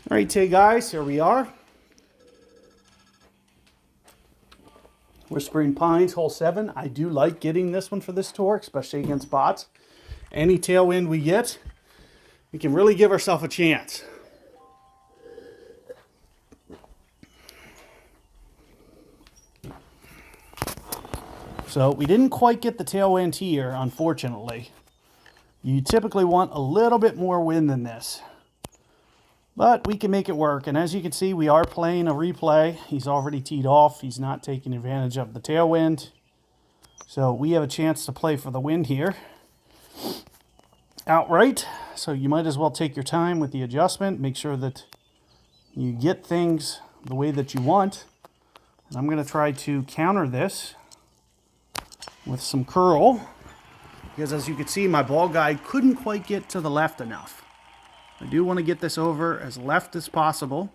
All right, hey guys, here we are. Whispering Pines, hole 7. I do like getting this one for this tour, especially against bots. Any tailwind we get, we can really give ourselves a chance. So we didn't quite get the tailwind here, unfortunately. You typically want a little bit more wind than this. But we can make it work. And as you can see, we are playing a replay. He's already teed off. He's not taking advantage of the tailwind. So we have a chance to play for the wind here outright. So you might as well take your time with the adjustment. Make sure that you get things the way that you want. And I'm going to try to counter this with some curl. Because as you can see, my ball guide couldn't quite get to the left enough. I do want to get this over as left as possible.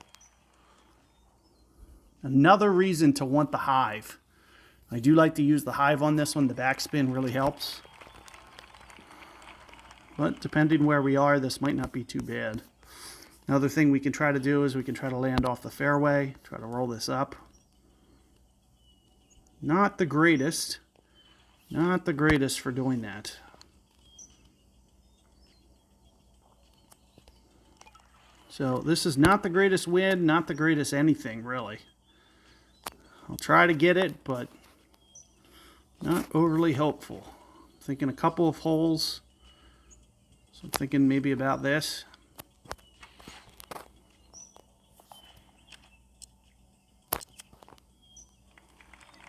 Another reason to want the hive. I do like to use the hive on this one. The backspin really helps. But depending where we are, this might not be too bad. Another thing we can try to do is we can try to land off the fairway, try to roll this up. Not the greatest. Not the greatest for doing that. So this is not the greatest wind, not the greatest anything, really. I'll try to get it, but not overly hopeful. I'm thinking a couple of holes. So I'm thinking maybe about this.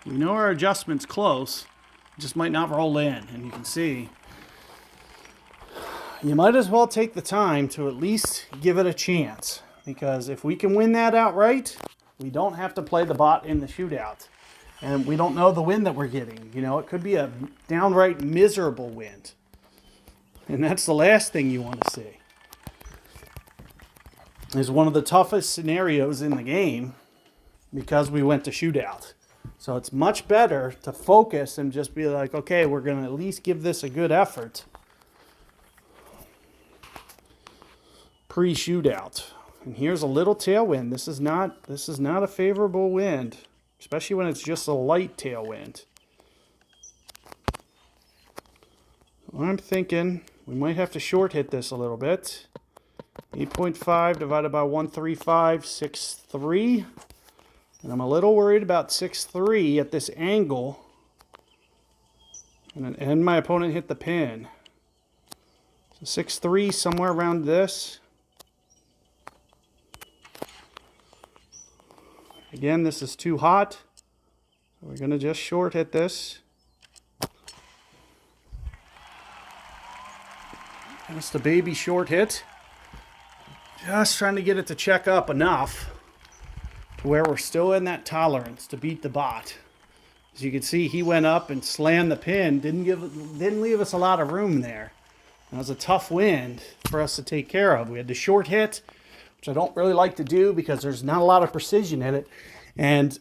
We know our adjustment's close. It just might not roll in, and you can see you might as well take the time to at least give it a chance, because if we can win that outright, we don't have to play the bot in the shootout. And we don't know the wind that we're getting. You know, it could be a downright miserable wind. And that's the last thing you want to see. It's one of the toughest scenarios in the game because we went to shootout. So it's much better to focus and just be like, okay, we're going to at least give this a good effort. Pre-shootout. And here's a little tailwind. This is not a favorable wind, especially when it's just a light tailwind. I'm thinking we might have to short hit this a little bit. 8.5 divided by 135, 6.3. And I'm a little worried about 6.3 at this angle. And my opponent hit the pin. So 6.3 somewhere around this. Again, this is too hot. So we're going to just short hit this. That's the baby short hit. Just trying to get it to check up enough to where we're still in that tolerance to beat the bot. As you can see, he went up and slammed the pin. Didn't leave us a lot of room there. That was a tough wind for us to take care of. We had to short hit, which I don't really like to do because there's not a lot of precision in it. And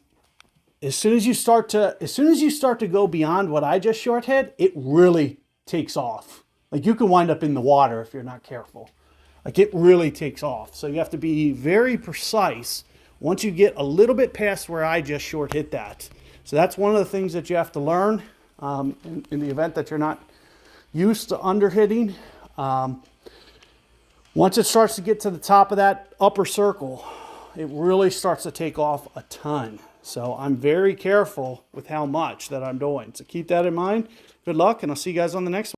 as soon as you start to go beyond what I just short hit, it really takes off. Like, you can wind up in the water if you're not careful. Like, it really takes off. So you have to be very precise once you get a little bit past where I just short hit that. So that's one of the things that you have to learn in the event that you're not used to under hitting. Once it starts to get to the top of that upper circle, it really starts to take off a ton. So I'm very careful with how much that I'm doing. So keep that in mind. Good luck, and I'll see you guys on the next one.